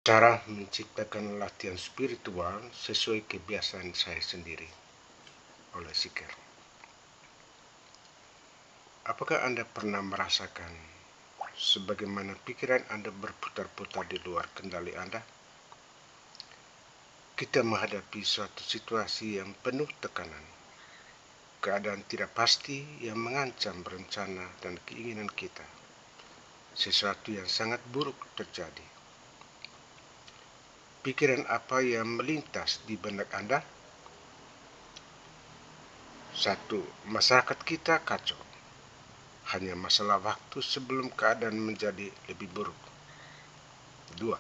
Cara menciptakan latihan spiritual sesuai kebiasaan saya sendiri oleh Siker. Apakah Anda pernah merasakan sebagaimana pikiran Anda berputar-putar di luar kendali Anda? Kita menghadapi suatu situasi yang penuh tekanan, keadaan tidak pasti yang mengancam rencana dan keinginan kita. Sesuatu yang sangat buruk terjadi. Pikiran apa yang melintas di benak Anda? Satu, masyarakat kita kacau. Hanya masalah waktu sebelum keadaan menjadi lebih buruk. Dua,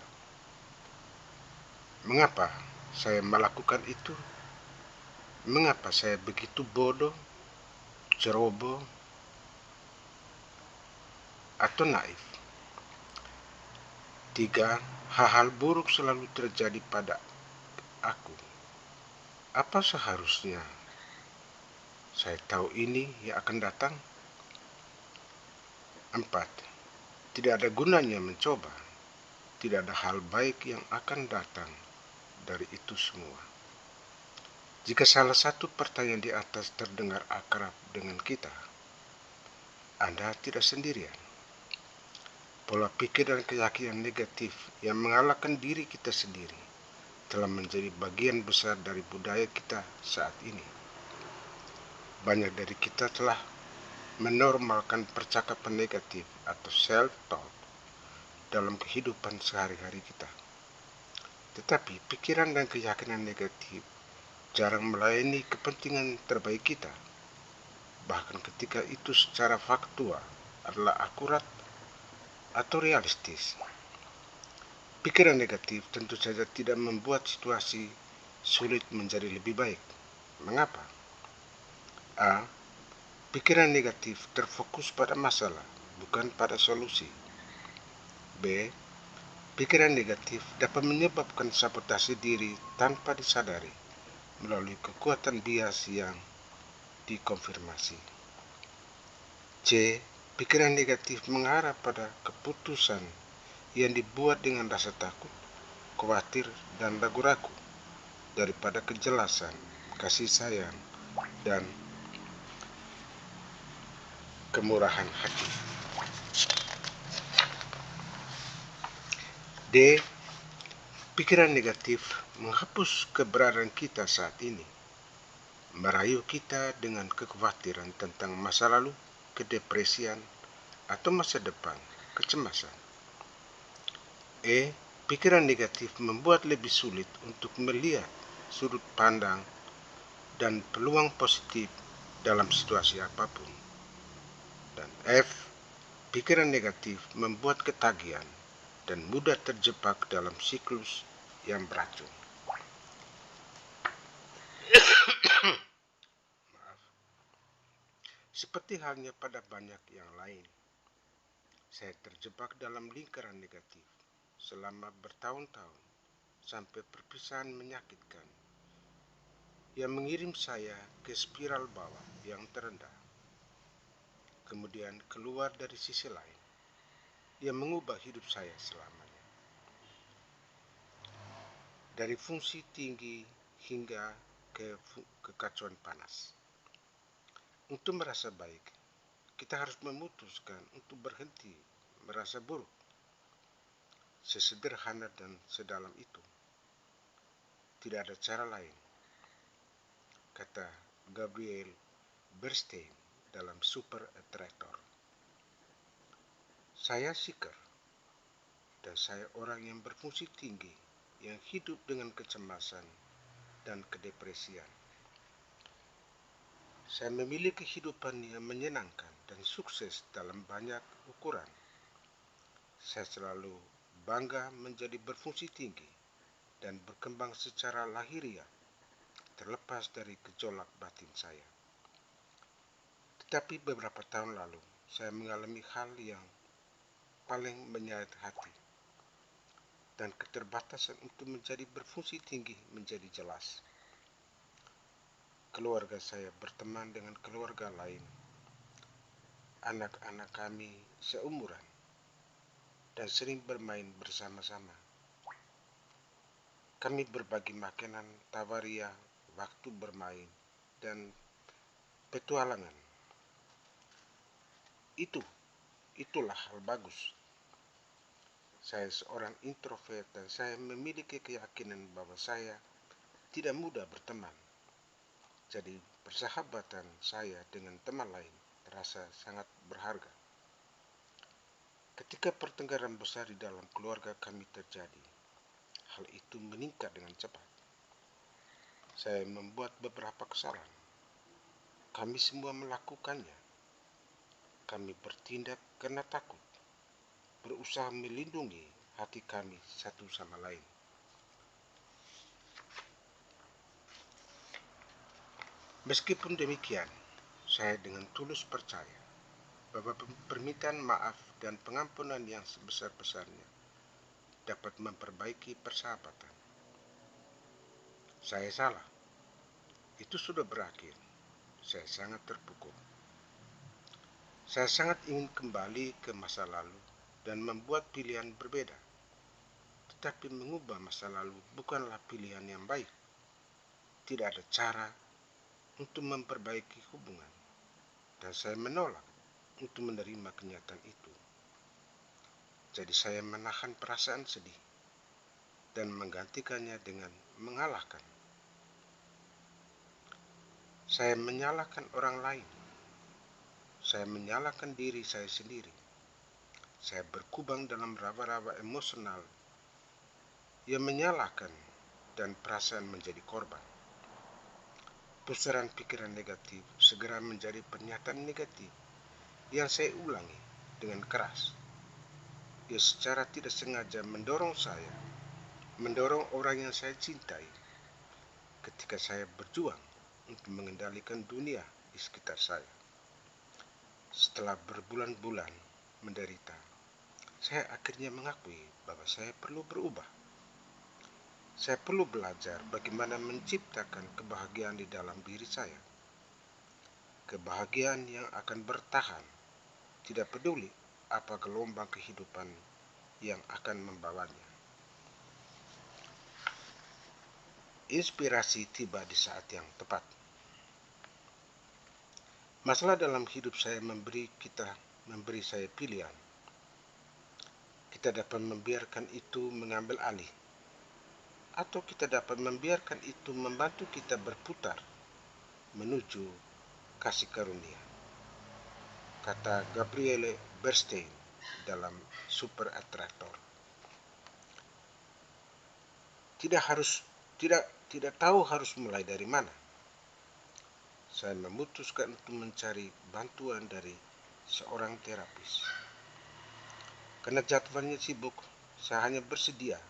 mengapa saya melakukan itu? Mengapa saya begitu bodoh, ceroboh, atau naif? Tiga, hal-hal buruk selalu terjadi pada aku. Apa seharusnya saya tahu ini yang akan datang? Empat, tidak ada gunanya mencoba. Tidak ada hal baik yang akan datang dari itu semua. Jika salah satu pertanyaan di atas terdengar akrab dengan kita, Anda tidak sendirian. Pola pikir dan keyakinan negatif yang mengalahkan diri kita sendiri telah menjadi bagian besar dari budaya kita saat ini. Banyak dari kita telah menormalkan percakapan negatif atau self-talk dalam kehidupan sehari-hari kita. Tetapi pikiran dan keyakinan negatif jarang melayani kepentingan terbaik kita, bahkan ketika itu secara faktual adalah akurat atau realistis. Pikiran negatif tentu saja tidak membuat situasi sulit menjadi lebih baik. Mengapa? A. Pikiran negatif terfokus pada masalah, bukan pada solusi. B. Pikiran negatif dapat menyebabkan sabotase diri tanpa disadari melalui kekuatan bias yang dikonfirmasi. C. Pikiran negatif mengarah pada keputusan yang dibuat dengan rasa takut, khawatir, dan ragu-ragu daripada kejelasan, kasih sayang, dan kemurahan hati. D. Pikiran negatif menghapus keberadaan kita saat ini, merayu kita dengan kekhawatiran tentang masa lalu, kedepresian, atau masa depan, kecemasan. E. Pikiran negatif membuat lebih sulit untuk melihat sudut pandang dan peluang positif dalam situasi apapun. Dan F. Pikiran negatif membuat ketagihan dan mudah terjebak dalam siklus yang beracun. Seperti halnya pada banyak yang lain, saya terjebak dalam lingkaran negatif selama bertahun-tahun sampai perpisahan menyakitkan yang mengirim saya ke spiral bawah yang terendah. Kemudian keluar dari sisi lain yang mengubah hidup saya selamanya. Dari fungsi tinggi hingga ke kekacauan panas. Untuk merasa baik, kita harus memutuskan untuk berhenti merasa buruk. Sesederhana dan sedalam itu. Tidak ada cara lain, kata Gabriel Bernstein dalam Super Attractor. Saya seeker, dan saya orang yang berfungsi tinggi, yang hidup dengan kecemasan dan kedepresian. Saya memilih kehidupan yang menyenangkan dan sukses dalam banyak ukuran. Saya selalu bangga menjadi berfungsi tinggi dan berkembang secara lahiriah, terlepas dari gejolak batin saya. Tetapi beberapa tahun lalu, saya mengalami hal yang paling menyayat hati, dan keterbatasan untuk menjadi berfungsi tinggi menjadi jelas. Keluarga saya berteman dengan keluarga lain, anak-anak kami seumuran, dan sering bermain bersama-sama. Kami berbagi makanan, tawaria, waktu bermain, dan petualangan. Itulah hal bagus. Saya seorang introvert dan saya memiliki keyakinan bahwa saya tidak mudah berteman. Jadi persahabatan saya dengan teman lain terasa sangat berharga. Ketika pertengkaran besar di dalam keluarga kami terjadi, hal itu meningkat dengan cepat. Saya membuat beberapa kesalahan. Kami semua melakukannya. Kami bertindak karena takut, berusaha melindungi hati kami satu sama lain. Meskipun demikian, saya dengan tulus percaya bahwa permintaan maaf dan pengampunan yang sebesar-besarnya dapat memperbaiki persahabatan. Saya salah. Itu sudah berakhir. Saya sangat terpukul. Saya sangat ingin kembali ke masa lalu dan membuat pilihan berbeda. Tetapi mengubah masa lalu bukanlah pilihan yang baik. Tidak ada cara untuk memperbaiki hubungan. Dan saya menolak untuk menerima kenyataan itu. Jadi saya menahan perasaan sedih dan menggantikannya dengan mengalahkan. Saya menyalahkan orang lain. Saya menyalahkan diri saya sendiri. Saya berkubang dalam raba-raba emosional yang menyalahkan dan perasaan menjadi korban. Pusaran pikiran negatif segera menjadi pernyataan negatif yang saya ulangi dengan keras. Ia secara tidak sengaja mendorong orang yang saya cintai ketika saya berjuang untuk mengendalikan dunia di sekitar saya. Setelah berbulan-bulan menderita, saya akhirnya mengakui bahwa saya perlu berubah. Saya perlu belajar bagaimana menciptakan kebahagiaan di dalam diri saya. Kebahagiaan yang akan bertahan, tidak peduli apa gelombang kehidupan yang akan membawanya. Inspirasi tiba di saat yang tepat. Masalah dalam hidup saya memberi saya pilihan. Kita dapat membiarkan itu mengambil alih, atau kita dapat membiarkan itu membantu kita berputar menuju kasih karunia. Kata Gabriele Bernstein dalam Super Attractor. Tidak tahu harus mulai dari mana. Saya memutuskan untuk mencari bantuan dari seorang terapis. Karena jadwalnya sibuk, saya hanya bersedia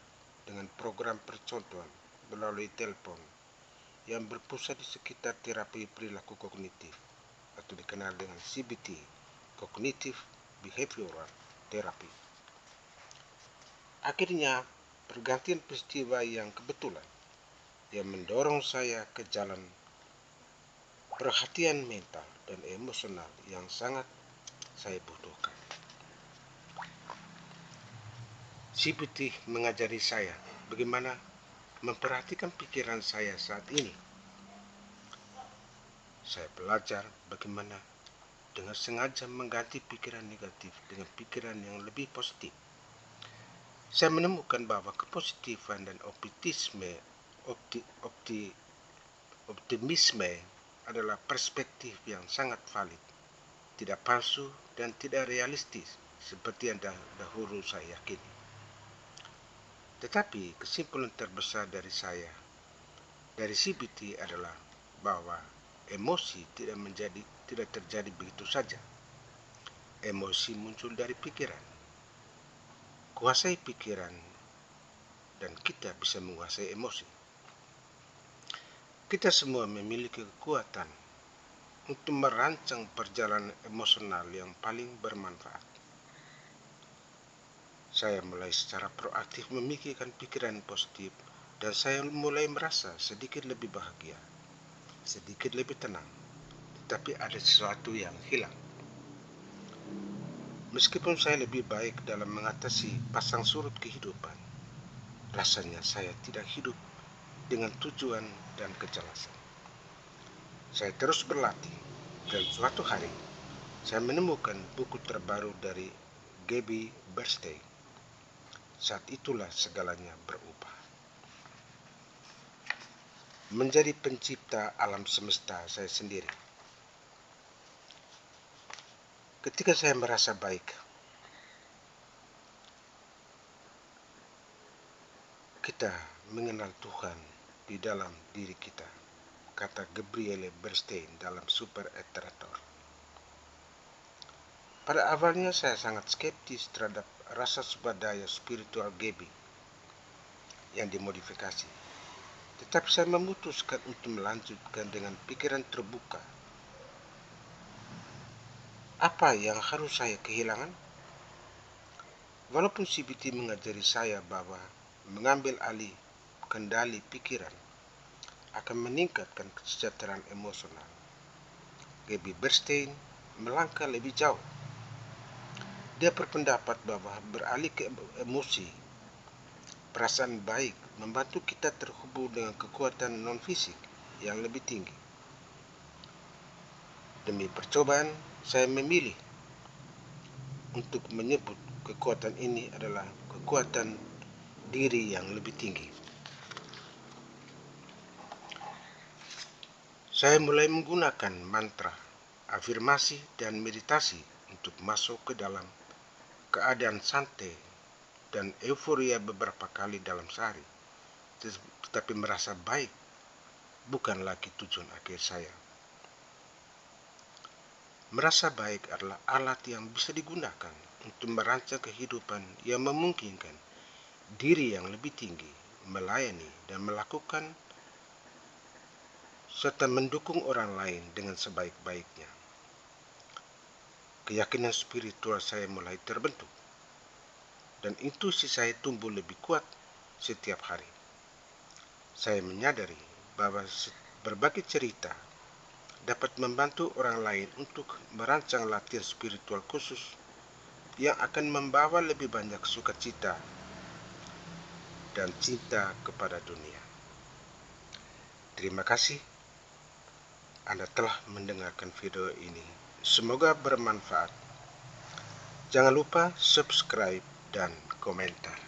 dengan program percontohan melalui telepon yang berpusat di sekitar terapi perilaku kognitif atau dikenal dengan CBT, Cognitive Behavioral Therapy. Akhirnya, pergantian peristiwa yang kebetulan yang mendorong saya ke jalan perhatian mental dan emosional yang sangat saya butuhkan. CBT mengajari saya bagaimana memperhatikan pikiran saya saat ini. Saya belajar bagaimana dengan sengaja mengganti pikiran negatif dengan pikiran yang lebih positif. Saya menemukan bahwa kepositifan dan optimisme adalah perspektif yang sangat valid, tidak palsu dan tidak realistis seperti yang dahulu saya yakini. Tetapi kesimpulan terbesar dari CBT adalah bahwa emosi tidak terjadi begitu saja. Emosi muncul dari pikiran. Kuasai pikiran dan kita bisa menguasai emosi. Kita semua memiliki kekuatan untuk merancang perjalanan emosional yang paling bermanfaat. Saya mulai secara proaktif memikirkan pikiran positif dan saya mulai merasa sedikit lebih bahagia, sedikit lebih tenang. Tapi ada sesuatu yang hilang. Meskipun saya lebih baik dalam mengatasi pasang surut kehidupan rasanya saya tidak hidup dengan tujuan dan kejelasan. Saya terus berlatih, dan suatu hari saya menemukan buku terbaru dari Gabby Bernstein. Saat itulah segalanya berubah. Menjadi pencipta alam semesta saya sendiri. Ketika saya merasa baik, kita mengenal Tuhan di dalam diri kita, kata Gabriele Bernstein dalam Super Iterator. Pada awalnya saya sangat skeptis terhadap rasa swadaya spiritual Gabby yang dimodifikasi. Tetapi saya memutuskan untuk melanjutkan dengan pikiran terbuka. Apa yang harus saya kehilangan? Walaupun CBT mengajari saya bahwa mengambil alih kendali pikiran akan meningkatkan kesejahteraan emosional, Gabby Bernstein melangkah lebih jauh. Dia berpendapat bahwa beralih ke emosi, perasaan baik membantu kita terhubung dengan kekuatan non-fisik yang lebih tinggi. Demi percobaan, saya memilih untuk menyebut kekuatan ini adalah kekuatan diri yang lebih tinggi. Saya mulai menggunakan mantra, afirmasi, dan meditasi untuk masuk ke dalam keadaan santai dan euforia beberapa kali dalam sehari. Tetapi merasa baik bukan lagi tujuan akhir saya. Merasa baik adalah alat yang bisa digunakan untuk merancang kehidupan yang memungkinkan diri yang lebih tinggi, melayani dan melakukan serta mendukung orang lain dengan sebaik-baiknya. Keyakinan spiritual saya mulai terbentuk, dan intuisi saya tumbuh lebih kuat setiap hari. Saya menyadari bahwa berbagi cerita dapat membantu orang lain untuk merancang latihan spiritual khusus yang akan membawa lebih banyak sukacita dan cinta kepada dunia. Terima kasih Anda telah mendengarkan video ini. Semoga bermanfaat. Jangan lupa subscribe dan komentar.